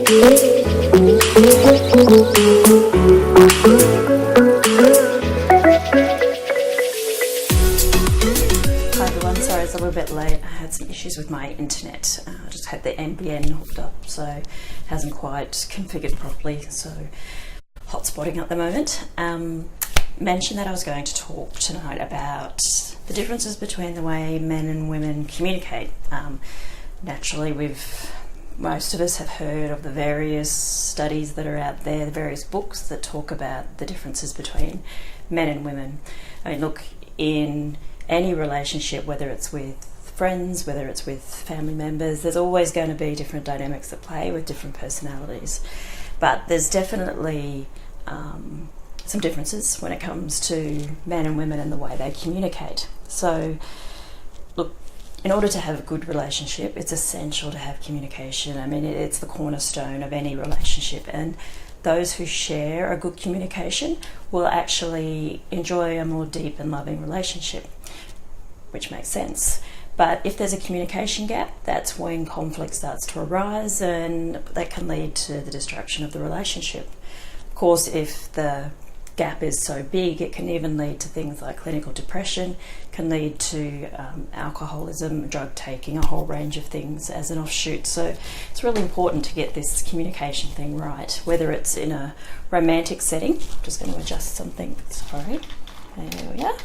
Sorry, it's a little bit late. I had some issues with my internet. I just had the NBN hooked up, so it hasn't quite configured properly, so hotspotting at the moment. Mentioned that I was going to talk tonight about the differences between the way men and women communicate. Naturally, most of us have heard of the various studies that are out there, the various books that talk about the differences between men and women. I mean, look, in any relationship, whether it's with friends, whether it's with family members, there's always going to be different dynamics at play with different personalities. But there's definitely some differences when it comes to men and women and the way they communicate. So, look, in order to have a good relationship, it's essential to have communication. I mean, it's the cornerstone of any relationship, and those who share a good communication will actually enjoy a more deep and loving relationship, which makes sense. But if there's a communication gap, that's when conflict starts to arise, and that can lead to the destruction of the relationship. Of course, if the gap is so big, it can even lead to things like clinical depression, can lead to alcoholism, drug taking, a whole range of things as an offshoot. So it's really important to get this communication thing right, whether it's in a romantic setting. I'm just going to adjust something, sorry, there we are.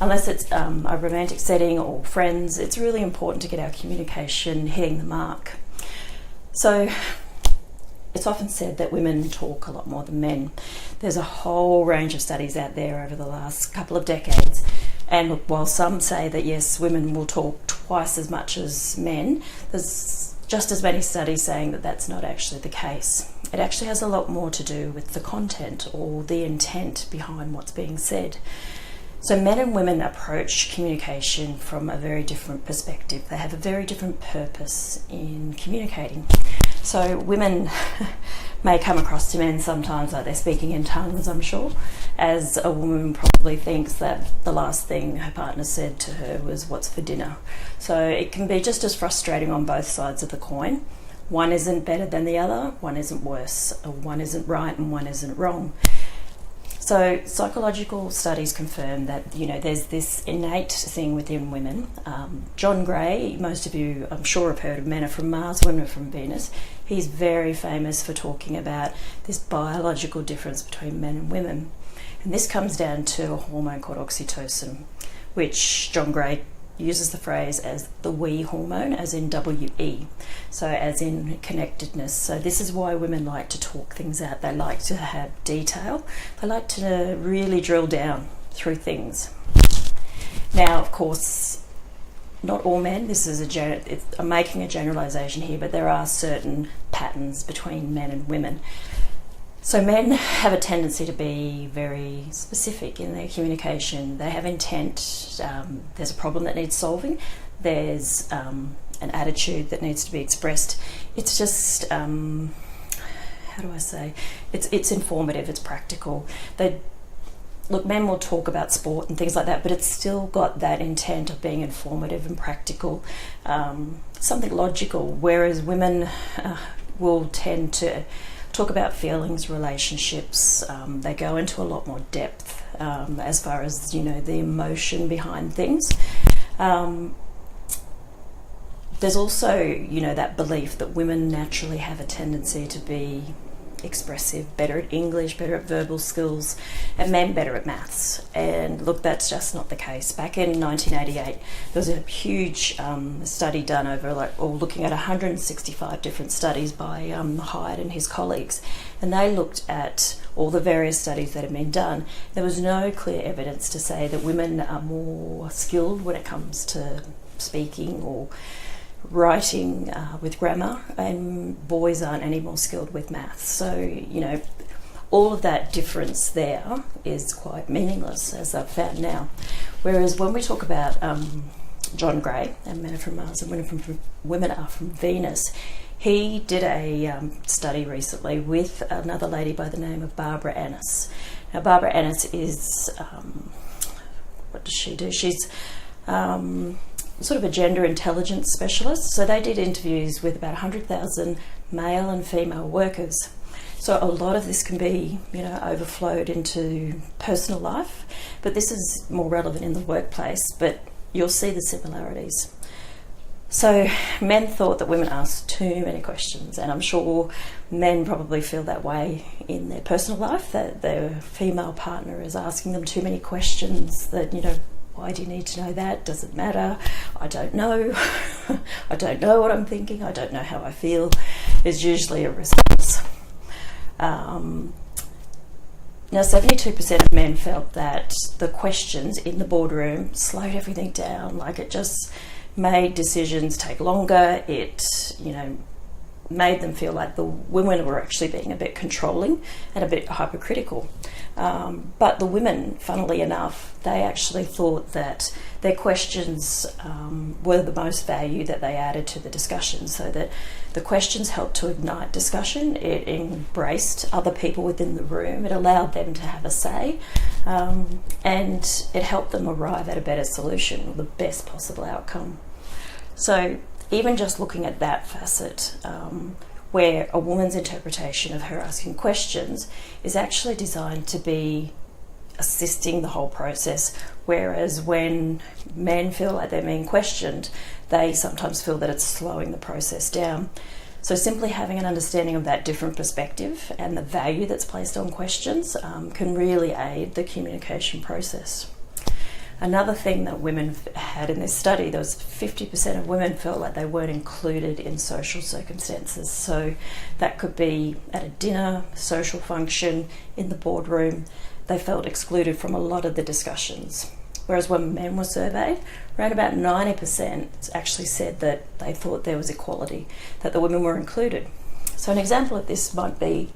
Unless it's a romantic setting or friends, it's really important to get our communication hitting the mark. So it's often said that women talk a lot more than men. There's a whole range of studies out there over the last couple of decades. And look, while some say that yes, women will talk twice as much as men, there's just as many studies saying that that's not actually the case. It actually has a lot more to do with the content or the intent behind what's being said. So men and women approach communication from a very different perspective. They have a very different purpose in communicating. So women may come across to men sometimes like they're speaking in tongues, I'm sure, as a woman probably thinks that the last thing her partner said to her was, "What's for dinner?" So it can be just as frustrating on both sides of the coin. One isn't better than the other, one isn't worse, one isn't right and one isn't wrong. So psychological studies confirm that, there's this innate thing within women. John Gray, most of you I'm sure have heard of Men Are From Mars, Women Are From Venus. He's very famous for talking about this biological difference between men and women. And this comes down to a hormone called oxytocin, which John Gray uses the phrase as the we hormone, as in W-E, so as in connectedness. So this is why women like to talk things out. They like to have detail. They like to really drill down through things. Now, of course, not all men, I'm making a generalisation here, but there are certain patterns between men and women. So men have a tendency to be very specific in their communication. They have intent. There's a problem that needs solving. There's an attitude that needs to be expressed. It's just, how do I say? It's informative. It's practical. Men will talk about sport and things like that, but it's still got that intent of being informative and practical, something logical. Whereas women will tend to talk about feelings, relationships. They go into a lot more depth as far as, the emotion behind things. There's also, that belief that women naturally have a tendency to be expressive, better at English, better at verbal skills, and men better at maths. And look, that's just not the case. Back in 1988, there was a huge study done looking at 165 different studies by Hyde and his colleagues, and they looked at all the various studies that had been done. There was no clear evidence to say that women are more skilled when it comes to speaking or writing with grammar, and boys aren't any more skilled with maths. So, all of that difference there is quite meaningless, as I've found now. Whereas when we talk about John Gray and Men Are From Mars and Women Are From Venus, he did a study recently with another lady by the name of Barbara Ennis. Now, Barbara Ennis is, what does she do? She's sort of a gender intelligence specialist. So they did interviews with about 100,000 male and female workers. So a lot of this can be, overflowed into personal life, but this is more relevant in the workplace, but you'll see the similarities. So men thought that women asked too many questions, and I'm sure men probably feel that way in their personal life, that their female partner is asking them too many questions, that, why do you need to know that? Does it matter? I don't know. I don't know what I'm thinking. I don't know how I feel, is usually a response. Now, 72% of men felt that the questions in the boardroom slowed everything down, like it just made decisions take longer. It, made them feel like the women were actually being a bit controlling and a bit hypercritical. But the women, funnily enough, they actually thought that their questions were the most value that they added to the discussion, so that the questions helped to ignite discussion. It embraced other people within the room. It allowed them to have a say, and it helped them arrive at a better solution, or the best possible outcome. So even just looking at that facet, where a woman's interpretation of her asking questions is actually designed to be assisting the whole process, whereas when men feel like they're being questioned, they sometimes feel that it's slowing the process down. So simply having an understanding of that different perspective and the value that's placed on questions can really aid the communication process. Another thing that women had in this study, there was 50% of women felt like they weren't included in social circumstances. So that could be at a dinner, social function, in the boardroom. They felt excluded from a lot of the discussions. Whereas when men were surveyed, around about 90% actually said that they thought there was equality, that the women were included. So an example of this might be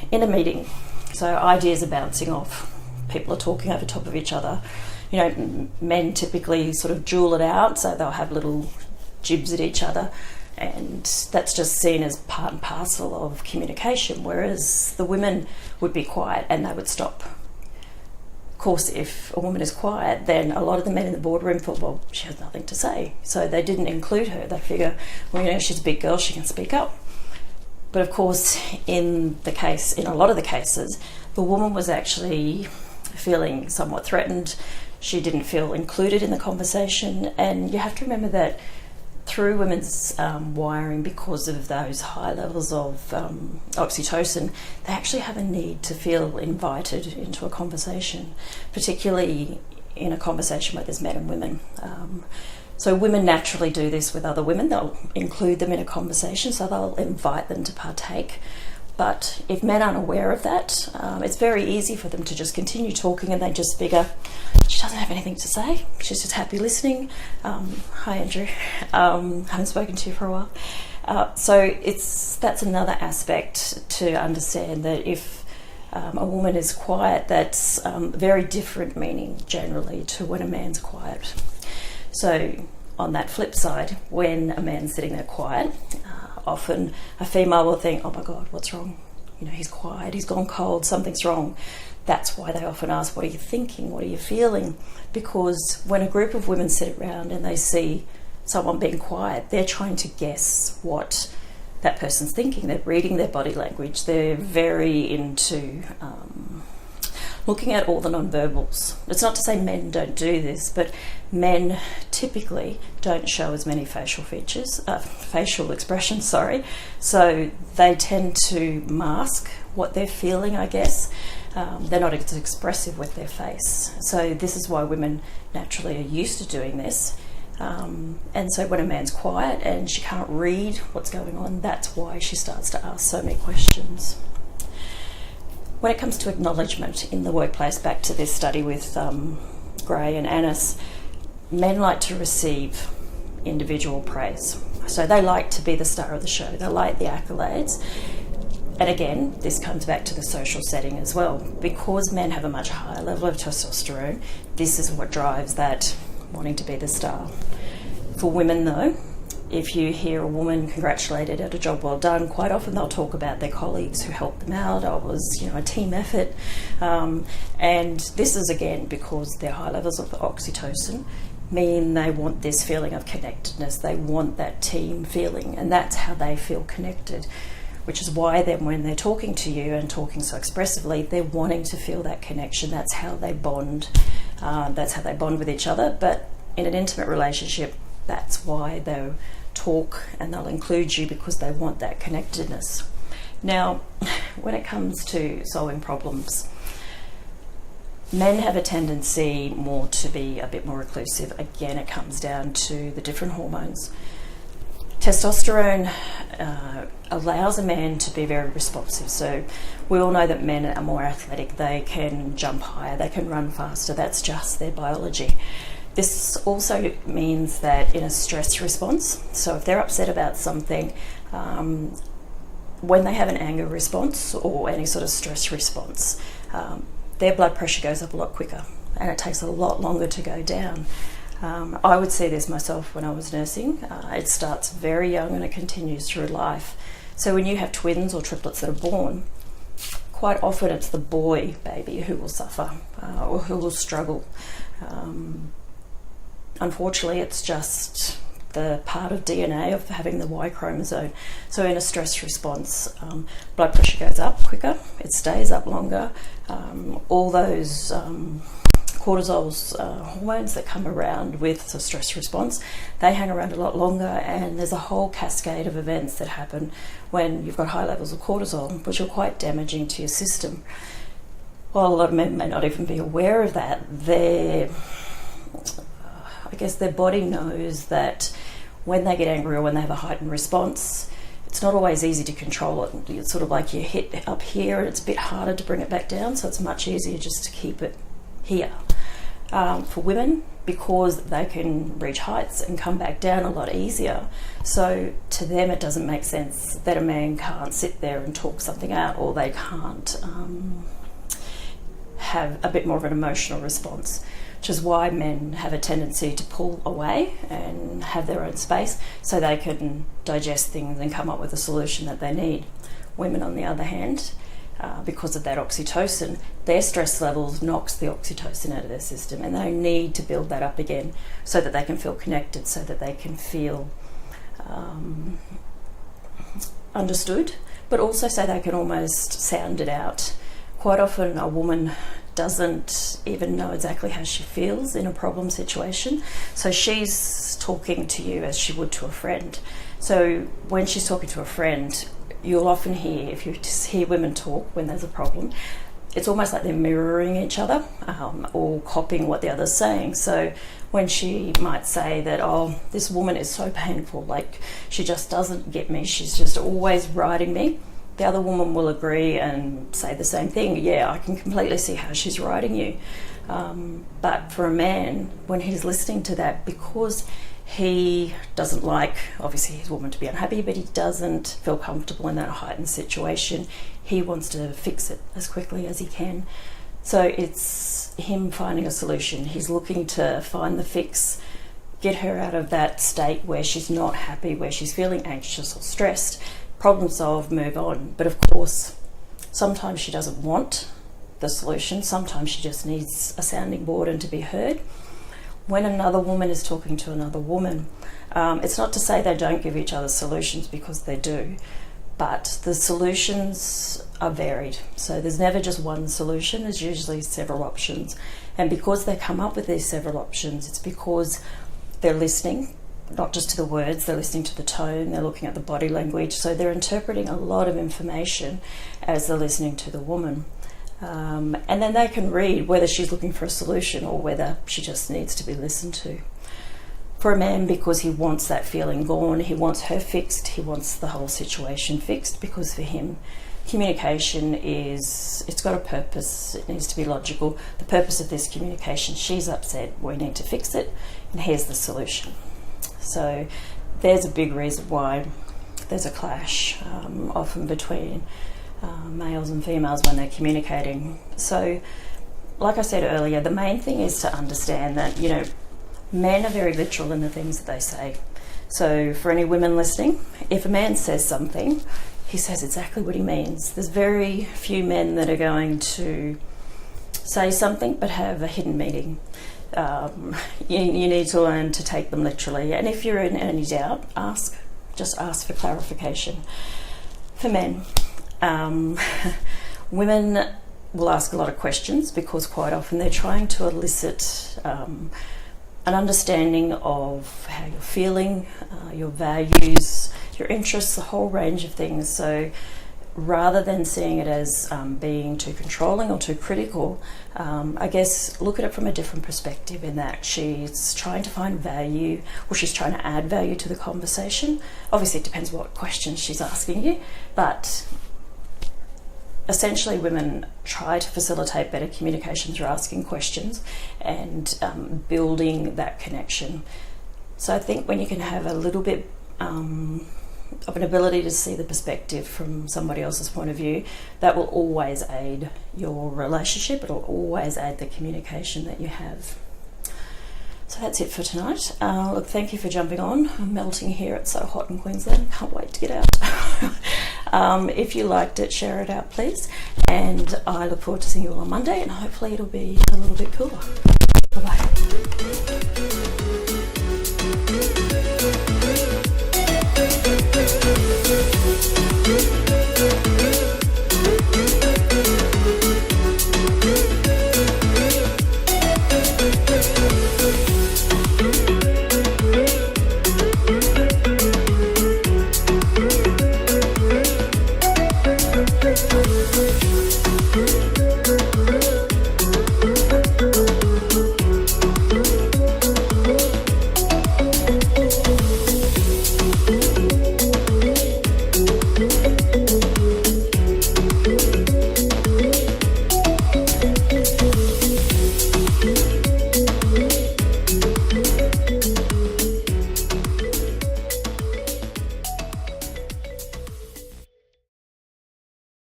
in a meeting. So ideas are bouncing off. People are talking over top of each other. Men typically sort of duel it out, so they'll have little jibs at each other, and that's just seen as part and parcel of communication, whereas the women would be quiet and they would stop. Of course, if a woman is quiet, then a lot of the men in the boardroom thought, well, she has nothing to say, so they didn't include her. They figure, well, she's a big girl, she can speak up. But of course, in a lot of the cases, the woman was actually feeling somewhat threatened. She didn't feel included in the conversation, and you have to remember that through women's wiring, because of those high levels of oxytocin, they actually have a need to feel invited into a conversation, particularly in a conversation where there's men and women. So women naturally do this with other women. They'll include them in a conversation, so they'll invite them to partake. But if men aren't aware of that, it's very easy for them to just continue talking, and they just figure, she doesn't have anything to say, she's just happy listening. Hi Andrew, haven't spoken to you for a while. So that's another aspect to understand, that if a woman is quiet, that's very different meaning generally to when a man's quiet. So on that flip side, when a man's sitting there quiet, often a female will think, oh my God, what's wrong? He's quiet, he's gone cold, something's wrong. That's why they often ask, what are you thinking? What are you feeling? Because when a group of women sit around and they see someone being quiet, they're trying to guess what that person's thinking. They're reading their body language. They're very into looking at all the non-verbals. It's not to say men don't do this, but men typically don't show as many facial expressions, so they tend to mask what they're feeling, I guess. They're not as expressive with their face. So this is why women naturally are used to doing this. And so when a man's quiet and she can't read what's going on, that's why she starts to ask so many questions. When it comes to acknowledgement in the workplace, back to this study with Gray and Annis, men like to receive individual praise. So they like to be the star of the show. They like the accolades. And again, this comes back to the social setting as well. Because men have a much higher level of testosterone, this is what drives that wanting to be the star. For women though, if you hear a woman congratulated at a job well done, quite often they'll talk about their colleagues who helped them out. It was, a team effort. And this is again because their high levels of oxytocin mean they want this feeling of connectedness. They want that team feeling, and that's how they feel connected, which is why then when they're talking to you and talking so expressively, they're wanting to feel that connection. That's how they bond. That's how they bond with each other. But in an intimate relationship, that's why they'll talk and they'll include you, because they want that connectedness. Now, when it comes to solving problems, men have a tendency more to be a bit more reclusive. Again, it comes down to the different hormones. Testosterone allows a man to be very responsive. So we all know that men are more athletic. They can jump higher, they can run faster. That's just their biology. This also means that in a stress response, so if they're upset about something, when they have an anger response or any sort of stress response, their blood pressure goes up a lot quicker and it takes a lot longer to go down. I would see this myself when I was nursing. It starts very young and it continues through life. So when you have twins or triplets that are born, quite often it's the boy baby who will suffer or who will struggle. Unfortunately, it's just the part of DNA of having the Y chromosome. So in a stress response, blood pressure goes up quicker, it stays up longer. All those cortisol's hormones that come around with the stress response, they hang around a lot longer, and there's a whole cascade of events that happen when you've got high levels of cortisol, which are quite damaging to your system. While a lot of men may not even be aware of that, I guess their body knows that when they get angry or when they have a heightened response, it's not always easy to control it. It's sort of like you hit up here and it's a bit harder to bring it back down, so it's much easier just to keep it here. For women, because they can reach heights and come back down a lot easier, so to them it doesn't make sense that a man can't sit there and talk something out, or they can't have a bit more of an emotional response, which is why men have a tendency to pull away and have their own space so they can digest things and come up with a solution that they need. Women, on the other hand, because of that oxytocin, their stress levels knocks the oxytocin out of their system, and they need to build that up again so that they can feel connected, so that they can feel understood, but also so they can almost sound it out. Quite often a woman doesn't even know exactly how she feels in a problem situation, so she's talking to you as she would to a friend. So when she's talking to a friend, you'll often hear, if you just hear women talk when there's a problem, it's almost like they're mirroring each other or copying what the other's saying. So when she might say that, oh, this woman is so painful, like she just doesn't get me, she's just always riding me, the other woman will agree and say the same thing. Yeah, I can completely see how she's riding you. But for a man, when he's listening to that, because he doesn't like, obviously, his woman to be unhappy, but he doesn't feel comfortable in that heightened situation, he wants to fix it as quickly as he can. So it's him finding a solution. He's looking to find the fix, get her out of that state where she's not happy, where she's feeling anxious or stressed, problem solve, move on. But of course, sometimes she doesn't want the solution. Sometimes she just needs a sounding board and to be heard. When another woman is talking to another woman, it's not to say they don't give each other solutions, because they do, but the solutions are varied. So there's never just one solution, there's usually several options. And because they come up with these several options, it's because they're listening, not just to the words, they're listening to the tone, they're looking at the body language, so they're interpreting a lot of information as they're listening to the woman. And then they can read whether she's looking for a solution or whether she just needs to be listened to. For a man, because he wants that feeling gone, he wants her fixed, he wants the whole situation fixed, because for him, communication it's got a purpose, it needs to be logical. The purpose of this communication, she's upset, we need to fix it, and here's the solution. So there's a big reason why there's a clash, often between males and females when they're communicating. So, like I said earlier, the main thing is to understand that, men are very literal in the things that they say. So for any women listening, if a man says something, he says exactly what he means. There's very few men that are going to say something but have a hidden meaning. you need to learn to take them literally. And if you're in any doubt, just ask for clarification. For men, women will ask a lot of questions because quite often they're trying to elicit an understanding of how you're feeling, your values, your interests, a whole range of things. So rather than seeing it as being too controlling or too critical, I guess look at it from a different perspective, in that she's trying to find value, or she's trying to add value to the conversation. Obviously it depends what questions she's asking you, but essentially women try to facilitate better communication through asking questions and building that connection. So I think when you can have a little bit of an ability to see the perspective from somebody else's point of view, that will always aid your relationship. It'll always aid the communication that you have. So that's it for tonight. Look, thank you for jumping on. I'm melting here. It's so hot in Queensland. Can't wait to get out. If you liked it, share it out, please. And I look forward to seeing you all on Monday, and hopefully it'll be a little bit cooler. Bye-bye.